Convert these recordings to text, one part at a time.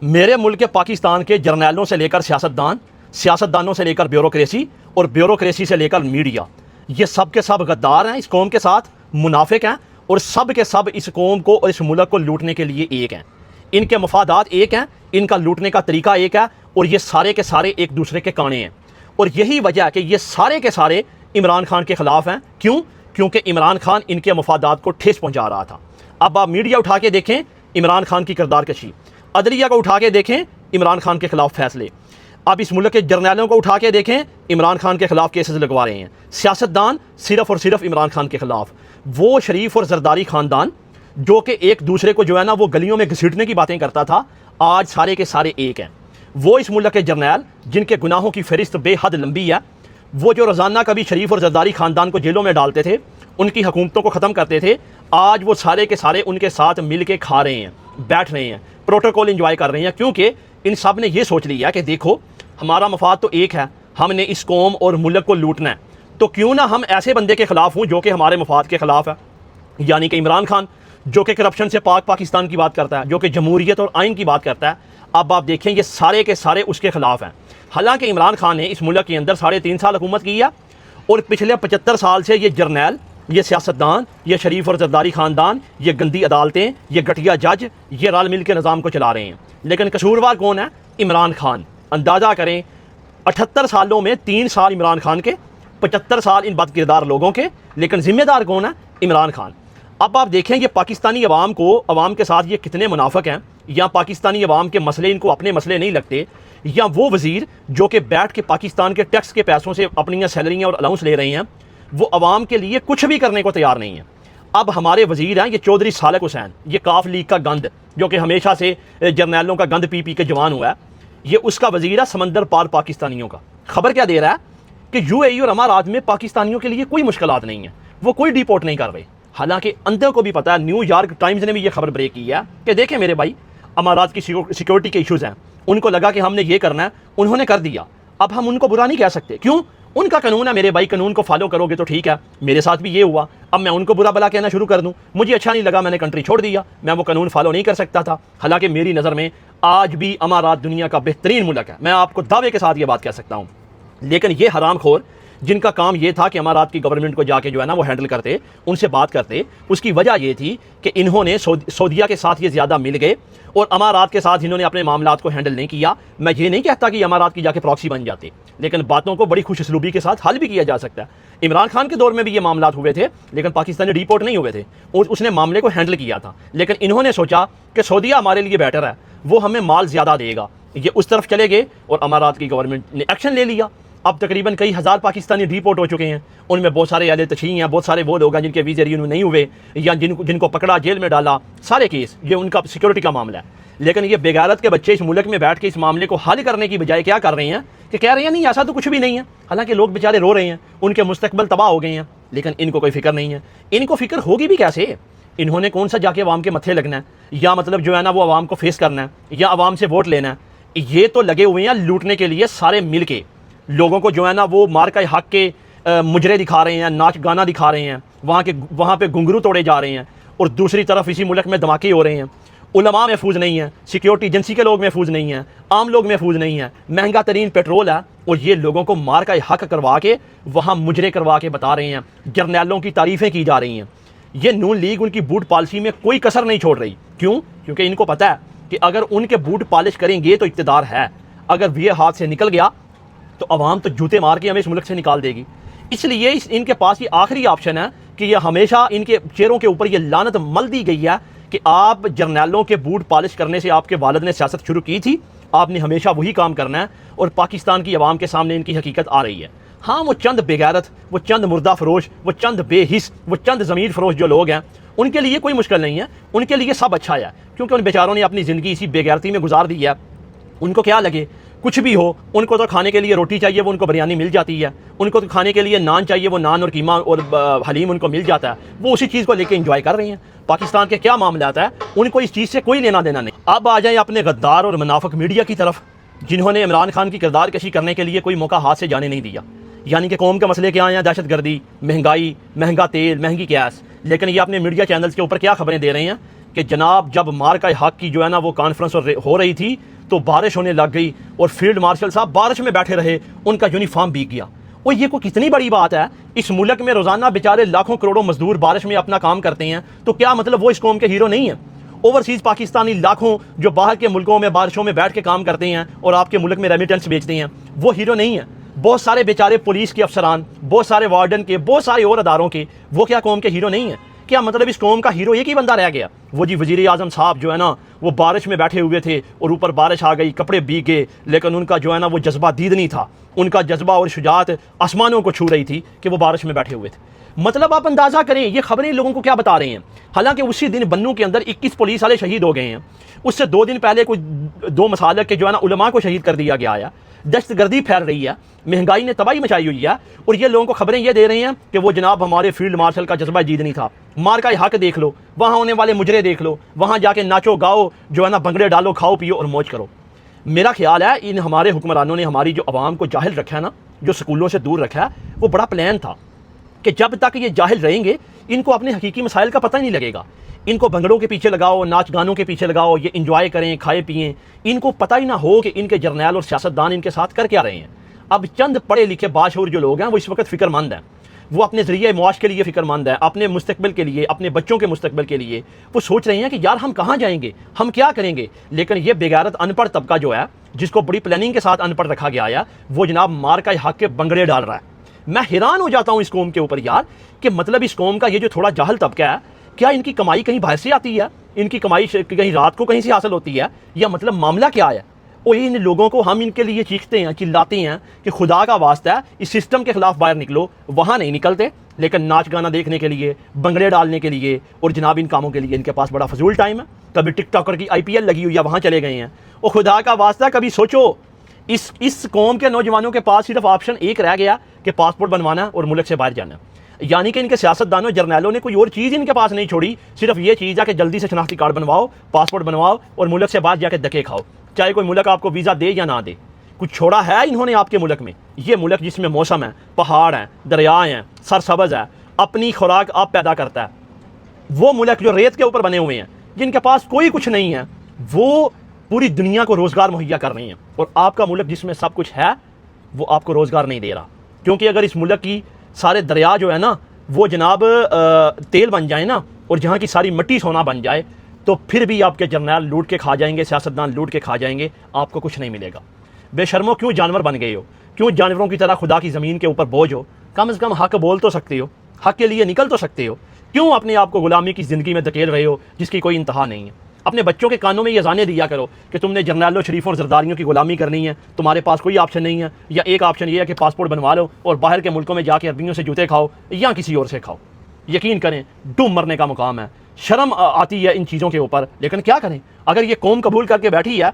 मेरे मुल्क के पाकिस्तान के जर्नैलों से लेकर सियासतदानों से लेकर ब्यूरोक्रेसी और ब्यूरोक्रेसी से लेकर मीडिया, ये सब के सब गद्दार हैं, इस कौम के साथ मुनाफिक हैं और सब के सब इस कौम को और इस मुल्क को लूटने के लिए एक हैं। इनके मफादात एक हैं, इनका लूटने का तरीका एक है और ये सारे के सारे एक दूसरे के काने हैं। और यही वजह है कि ये सारे के सारे इमरान खान के ख़िलाफ़ हैं। क्यों? क्योंकि इमरान खान इनके मफादात को ठेस पहुँचा रहा था। अब आप मीडिया उठा के देखें इमरान खान की किरदार कशी, अदलिया को उठा के देखें इमरान खान के ख़िलाफ़ फैसले, अब इस मुल्क के जर्नैलों को उठा के देखें इमरान खान के ख़िलाफ़ केसेस लगवा रहे हैं। सियासतदान सिर्फ़ और सिर्फ इमरान खान के ख़िलाफ़, वो शरीफ और जरदारी ख़ानदान जो कि एक दूसरे को जो है ना वो गलियों में घसीटने की बातें करता था, आज सारे के सारे एक हैं। वो इस मुल्क के जर्नैल जिनके गुनाहों की फ़हरिस्त बेहद लंबी है, वो जो रोज़ाना कभी शरीफ और जरदारी ख़ानदान को जेलों में डालते थे, उनकी हुकूमतों को ख़त्म करते थे, आज वो सारे के सारे उनके साथ मिल के खा रहे हैं, बैठ रहे हैं, प्रोटोकॉल इंजॉय कर रहे हैं। क्योंकि इन सब ने ये सोच लिया कि देखो हमारा मफाद तो एक है, हमने इस कौम और मुल्क को लूटना है, तो क्यों ना हम ऐसे बंदे के ख़िलाफ़ हों जो कि हमारे मफाद के ख़िलाफ़ है, यानी कि इमरान खान जो कि करप्शन से पाकिस्तान की बात करता है, जो कि जमहूरियत और आइन की बात करता है। अब आप देखें ये सारे के सारे उसके ख़िलाफ़ हैं। हालांकि इमरान खान ने इस मुल्क के अंदर 3.5 साल हुकूमत की है और पिछले 75 साल से ये जर्नैल, ये सियासतदान, ये शरीफ और जरदारी ख़ानदान, ये गंदी अदालतें, ये घटिया जज, ये रल मिल के निज़ाम को चला रहे हैं। लेकिन कसूरवार कौन है? इमरान खान। अंदाज़ा करें 78 सालों में 3 साल इमरान खान के, 75 साल इन बदकिरदार लोगों के, लेकिन ज़िम्मेदार कौन है? इमरान खान। अब आप देखें ये पाकिस्तानी अवाम के साथ ये कितने मुनाफिक हैं, या पाकिस्तानी अवाम के मसले इनको अपने मसले नहीं लगते, या वो वज़ीर जो कि बैठ के पाकिस्तान के टैक्स के पैसों से अपनी सैलरियाँ और अलाउंस ले रहे हैं, वो अवाम के लिए कुछ भी करने को तैयार नहीं है। अब हमारे वज़ीर हैं ये चौधरी सालक हुसैन, ये काफ लीग का गंद जो कि हमेशा से जर्नैलों का गंद पी पी के जवान हुआ है, ये उसका वज़ीर है समंदर पार पाकिस्तानियों का। खबर क्या दे रहा है कि UAE और अमारात में पाकिस्तानियों के लिए कोई मुश्किलात नहीं है, वो कोई डिपोर्ट नहीं कर रहे। हालांकि अंदर को भी पता है, न्यूयॉर्क टाइम्स ने भी ये खबर ब्रेक की है कि देखें मेरे भाई, अमारात की सिक्योरिटी के इश्यूज़ हैं, उनको लगा कि हमने ये करना है, उन्होंने कर दिया। अब हम उनको बुरा नहीं कह सकते, क्यों? उनका कानून है मेरे भाई, कानून को फॉलो करोगे तो ठीक है। मेरे साथ भी ये हुआ, अब मैं उनको बुरा भला कहना शुरू कर दूं, मुझे अच्छा नहीं लगा, मैंने कंट्री छोड़ दिया, मैं वो कानून फॉलो नहीं कर सकता था। हालांकि मेरी नज़र में आज भी अमारात दुनिया का बेहतरीन मुल्क है, मैं आपको दावे के साथ ये बात कह सकता हूँ। लेकिन ये हरामखोर जिनका काम ये था कि अमारात की गवर्नमेंट को जाके जो है ना वो हैंडल करते, उनसे बात करते, उसकी वजह ये थी कि इन्होंने सऊदीया के साथ ये ज़्यादा मिल गए और अमारात के साथ इन्होंने अपने मामलात को हैंडल नहीं किया। मैं ये नहीं कहता कि अमारात की जाके प्रॉक्सी बन जाते, लेकिन बातों को बड़ी खुशसलूबी के साथ हल भी किया जा सकता है। इमरान खान के दौर में भी ये मामलात हुए थे, लेकिन पाकिस्तानी डिपोर्ट नहीं हुए थे और उसने मामले को हैंडल किया था। लेकिन इन्होंने सोचा कि सऊदीया हमारे लिए बेटर है, वो हमें माल ज़्यादा देगा, ये उस तरफ चले गए और अमारात की गवर्नमेंट ने एक्शन ले लिया। अब तकरीबन कई हज़ार पाकिस्तानी डिपोर्ट हो चुके हैं, उनमें बहुत सारे अहले तशरीह हैं, बहुत सारे वो लोग हैं जिनके वीज़े रिन्यू नहीं हुए या जिनको पकड़ा जेल में डाला, सारे केस, ये उनका सिक्योरिटी का मामला है। लेकिन ये बेगैरत के बच्चे इस मुल्क में बैठ के इस मामले को हल करने की बजाय क्या कर रहे हैं कि कह रहे हैं नहीं ऐसा तो कुछ भी नहीं है। हालांकि लोग बेचारे रो रहे हैं, उनके मुस्तकबिल तबाह हो गए हैं, लेकिन इनको कोई फिक्र नहीं है। इनको फिक्र होगी भी कैसे? इन्होंने कौन सा जाके अवाम के मत्थे लगना है, या मतलब जो है ना वो अवाम को फेस करना है, या अवाम से वोट लेना है? ये तो लगे हुए हैं लूटने के लिए, सारे मिल के लोगों को जो है ना वो मार का हक के मुजरे दिखा रहे हैं, नाच गाना दिखा रहे हैं, वहाँ पे घुंघरू तोड़े जा रहे हैं, और दूसरी तरफ इसी मुल्क में धमाके हो रहे हैं। उलमा महफूज नहीं है, सिक्योरिटी एजेंसी के लोग महफूज नहीं हैं, आम लोग महफूज नहीं हैं, महंगा तरीन पेट्रोल है, और ये लोगों को मार का हक करवा के वहाँ मुजरे करवा के बता रहे हैं, जर्नैलों की तारीफ़ें की जा रही हैं। ये नून लीग उनकी बूट पॉलिसी में कोई कसर नहीं छोड़ रही। क्यों? क्योंकि इनको पता है कि अगर उनके बूट पॉलिश करेंगे तो इक़्तिदार है, अगर ये हाथ से निकल गया तो अवाम तो जूते मार के हमें इस मुल्क से निकाल देगी। इसलिए इनके पास ये आखिरी ऑप्शन है कि ये हमेशा इनके चेहरों के ऊपर ये लानत मल दी गई है कि आप जर्नैलों के बूट पॉलिश करने से आपके वालिद ने सियासत शुरू की थी, आपने हमेशा वही काम करना है, और पाकिस्तान की अवाम के सामने इनकी हकीकत आ रही है। हाँ, वो चंद बेगैरत, वो चंद मुर्दा फरोश, वो चंद बेहिस, वो चंद ज़मीर फरोश जो लोग हैं, उनके लिए कोई मुश्किल नहीं है, उनके लिए सब अच्छा है, क्योंकि उन बेचारों ने अपनी ज़िंदगी इसी बेगैरती में गुजार दी है। उनको क्या लगे कुछ भी हो, उनको तो खाने के लिए रोटी चाहिए, वो उनको बिरयानी मिल जाती है, उनको तो खाने के लिए नान चाहिए, वो नान और कीमा और हलीम उनको मिल जाता है, वो उसी चीज़ को लेके एंजॉय कर रहे हैं। पाकिस्तान के क्या मामला आता है, उनको इस चीज़ से कोई लेना देना नहीं। अब आ जाए अपने गद्दार और मुनाफिक मीडिया की तरफ, जिन्होंने इमरान खान की किरदार कशी करने के लिए कोई मौका हाथ से जाने नहीं दिया। यानी कि कौम के मसले क्या हैं? दहशत गर्दी, महंगाई, महंगा तेल, महंगी गैस। लेकिन ये अपने मीडिया चैनल्स के ऊपर क्या खबरें दे रहे हैं कि जनाब जब मार्का हक की जो है ना वो कॉन्फ्रेंस हो रही थी तो बारिश होने लग गई और फील्ड मार्शल साहब बारिश में बैठे रहे, उनका यूनिफॉर्म भीग गया। और ये कोई कितनी बड़ी बात है, इस मुल्क में रोज़ाना बेचारे लाखों करोड़ों मजदूर बारिश में अपना काम करते हैं, तो क्या मतलब वो इस कौम के हीरो नहीं है? ओवरसीज़ पाकिस्तानी लाखों जो बाहर के मुल्कों में बारिशों में बैठ के काम करते हैं और आपके मुल्क में रेमिटेंस बेचते हैं, वो हीरो नहीं है? बहुत सारे बेचारे पुलिस के अफसरान, बहुत सारे वार्डन के, बहुत सारे और अदारों के, वो क्या कौम के हीरो नहीं है? क्या मतलब इस कौम का हीरो एक ही बंदा रह गया? वो जी वज़ीर आज़म साहब जो है ना वो बारिश में बैठे हुए थे और ऊपर बारिश आ गई, कपड़े भीग गए, लेकिन उनका जो है ना वो जज्बा दीद नहीं था, उनका जज्बा और शुजात आसमानों को छू रही थी कि वो बारिश में बैठे हुए थे। मतलब आप अंदाज़ा करें ये खबरें लोगों को क्या बता रहे हैं। हालांकि उसी दिन बन्नू के अंदर 21 पुलिस वाले शहीद हो गए हैं, उससे 2 दिन पहले कोई 2 मसालक के जो है ना उलमा को शहीद कर दिया गया है, दहशतगर्दी फैल रही है, महंगाई ने तबाही मचाई हुई है, और ये लोगों को खबरें ये दे रहे हैं कि वो जनाब हमारे फील्ड मार्शल का जज्बा जीत नहीं था। मार्का हक देख लो, वहाँ होने वाले मुजरे देख लो, वहाँ जाके नाचो गाओ, जो है ना भंगड़े डालो, खाओ पियो और मौज करो। मेरा ख्याल है इन हमारे हुक्मरानों ने हमारी जो आवाम को जाहिल रखा है ना, जो स्कूलों से दूर रखा है, वो बड़ा प्लान था कि जब तक ये जाहिल रहेंगे इनको अपने हकीकी मसाइल का पता ही नहीं लगेगा। इनको भंगड़ों के पीछे लगाओ, नाच गानों के पीछे लगाओ, ये इंजॉय करें, खाए पिएं, इनको पता ही ना हो कि इनके जर्नैल और सियासतदान इनके साथ कर क्या रहे हैं। अब चंद पढ़े लिखे बाशऊर जो लोग हैं वो इस वक्त फ़िक्रमंद हैं, वो अपने ज़रिए मुआश के लिए फ़िक्रमंद है, अपने मुस्तकबिल के लिए, अपने बच्चों के मुस्तकबिल के लिए वो सोच रहे हैं कि यार हम कहाँ जाएंगे, हम क्या करेंगे। लेकिन ये बेगैरत अनपढ़ तबका जो है, जिसको बड़ी प्लानिंग के साथ अनपढ़ रखा गया है, वो जनाब मार्का हक के बंगड़े डाल रहा है। मैं हैरान हो जाता हूँ इस कौम के ऊपर यार, कि मतलब इस कौम का ये जो थोड़ा जाहल तबका है, क्या इनकी कमाई कहीं बाहर से आती है, इनकी कमाई कहीं रात को कहीं से हासिल होती है, या मतलब मामला क्या है? और इन लोगों को हम इनके लिए चीखते हैं, चिल्लाते हैं कि खुदा का वास्ता है इस सिस्टम के खिलाफ बाहर निकलो, वहाँ नहीं निकलते, लेकिन नाच गाना देखने के लिए, बंगड़े डालने के लिए और जनाब इन कामों के लिए इनके पास बड़ा फजूल टाइम है। कभी टिकटॉकर की IPL लगी हुई है, वहाँ चले गए हैं। और खुदा का वास्ता कभी सोचो, इस कौम के नौजवानों के पास सिर्फ ऑप्शन एक रह गया कि पासपोर्ट बनवाना और मुल्क से बाहर जाना। यानी कि इनके सियासतदानों जर्नैलों ने कोई और चीज़ इनके पास नहीं छोड़ी, सिर्फ ये चीज़ है कि जल्दी से शनाख्ती कार्ड बनवाओ, पासपोर्ट बनवाओ और मुल्क से बाहर जाके धक्के खाओ, चाहे कोई मुल्क आपको वीज़ा दे या ना दे। कुछ छोड़ा है इन्होंने आपके मुल्क में? ये मुल्क जिसमें मौसम है, पहाड़ हैं, दरियाएँ हैं, सरसब्ज़ है, अपनी खुराक आप पैदा करता है, वो मुल्क जो रेत के ऊपर बने हुए हैं, जिनके पास कोई कुछ नहीं है, वो पूरी दुनिया को रोज़गार मुहैया कर रही हैं। और आपका मुल्क जिसमें सब कुछ है, वो आपको रोज़गार नहीं दे रहा। क्योंकि अगर इस मुल्क की सारे दरिया जो है ना वो जनाब तेल बन जाए ना, और जहाँ की सारी मिट्टी सोना बन जाए, तो फिर भी आपके जर्नैल लूट के खा जाएंगे, सियासतदान लूट के खा जाएंगे, आपको कुछ नहीं मिलेगा। बेशर्मो, क्यों जानवर बन गए हो? क्यों जानवरों की तरह खुदा की ज़मीन के ऊपर बोझ हो? कम से कम हक बोल तो सकते हो, हक के लिए निकल तो सकते हो। क्यों अपने आप को गुलामी की ज़िंदगी में धकेल रहे हो जिसकी कोई इंतहा नहीं है? अपने बच्चों के कानों में ये जाने दिया करो कि तुमने जर्नैलों, शरीफों और जरदारियों की गुलामी करनी है, तुम्हारे पास कोई ऑप्शन नहीं है, या एक ऑप्शन ये है कि पासपोर्ट बनवा लो और बाहर के मुल्कों में जाके अरबियों से जूते खाओ या किसी और से खाओ। यकीन करें, डूब मरने का मुकाम है। शर्म आती है इन चीज़ों के ऊपर, लेकिन क्या करें, अगर ये कौम कबूल करके बैठी है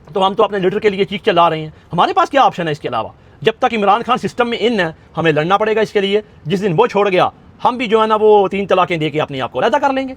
तो हम तो अपने लीडर के लिए चीख चला रहे हैं। हमारे पास क्या ऑप्शन है इसके अलावा? जब तक इमरान खान सिस्टम में इन है, हमें लड़ना पड़ेगा इसके लिए। जिस दिन वो छोड़ गया, हम भी जो है ना वो 3 तलाकें दे के अपने आप को अलहदा कर लेंगे।